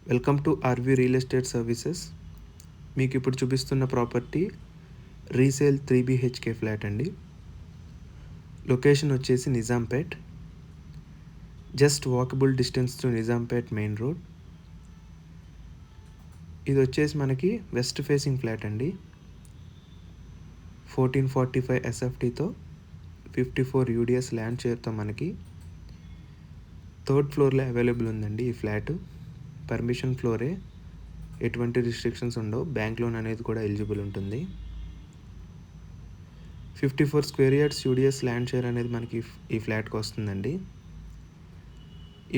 Welcome to RV real estate services. మీకు ఇప్పుడు చూపిస్తున్న ప్రాపర్టీ రీసేల్ 3 BHK ఫ్లాట్ అండి. లొకేషన్ వచ్చేసి Nizampet, just walkable distance to Nizampet main road. ఇది వచ్చేసి మనకి వెస్ట్ ఫేసింగ్ ఫ్లాట్ అండి. 1445 SFTతో 54 UDS ల్యాండ్ షేర్తో మనకి 3rd ఫ్లోర్లో అవైలబుల్ ఉందండి ఈ ఫ్లాట్. పర్మిషన్ ఫ్లోరే, ఎటువంటి రిస్ట్రిక్షన్స్ ఉండవు. బ్యాంక్ లోన్ అనేది కూడా ఎలిజిబుల్ ఉంటుంది. 54 square yards UDS land share అనేది మనకి ఈ ఫ్లాట్కి వస్తుందండి.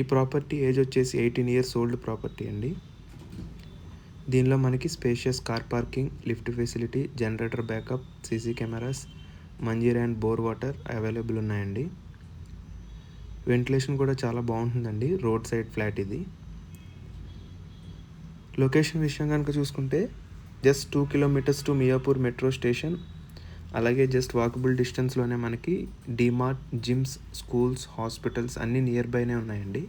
ఈ ప్రాపర్టీ ఏజ్ వచ్చేసి 18 years ఓల్డ్ ప్రాపర్టీ అండి. దీనిలో మనకి spacious car parking, lift facility, generator backup, CC cameras, Manjira and bore water available ఉన్నాయండి. వెంటిలేషన్ కూడా చాలా బాగుంటుందండి. రోడ్ సైడ్ ఫ్లాట్ ఇది. లొకేషన్ విషయం కనుక చూసుకుంటే just 2 kilometers to Miyapur metro station, అలాగే జస్ట్ వాకబుల్ డిస్టెన్స్లోనే మనకి డిమార్ట్, జిమ్స్, స్కూల్స్, హాస్పిటల్స్ అన్నీ నియర్ బైనే ఉన్నాయండి.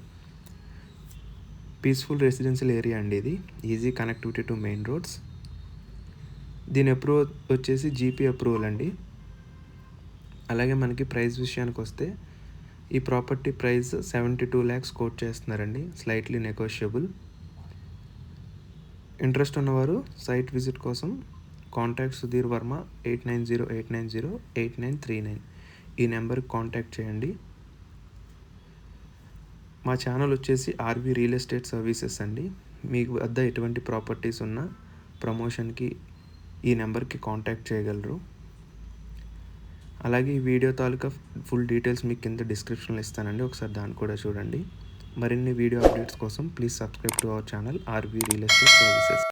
పీస్ఫుల్ రెసిడెన్షియల్ ఏరియా అండి ఇది. Easy connectivity to main roads. దీని అప్రూవల్ వచ్చేసి జీపీ అప్రూవల్ అండి. అలాగే మనకి ప్రైస్ విషయానికి వస్తే ఈ ప్రాపర్టీ ప్రైస్ 72 lakhs కోట్ చేస్తున్నారండి. Slightly negotiable. ఇంట్రెస్ట్ ఉన్నవారు సైట్ విజిట్ కోసం కాంటాక్ట్ సుధీర్ వర్మ 8908908939 ఈ నెంబర్కి కాంటాక్ట్ చేయండి. మా ఛానల్ వచ్చేసి ఆర్వి రియల్ ఎస్టేట్ సర్వీసెస్ అండి. మీకు వద్ద ఎటువంటి ప్రాపర్టీస్ ఉన్నా ప్రమోషన్కి ఈ నెంబర్కి కాంటాక్ట్ చేయగలరు. అలాగే ఈ వీడియో తాలూకా ఫుల్ డీటెయిల్స్ మీకు కింద డిస్క్రిప్షన్లో ఇస్తానండి, ఒకసారి దాన్ని కూడా చూడండి. మరిన్ని వీడియో అప్డేట్స్ కోసం please subscribe to our channel RV real estate services.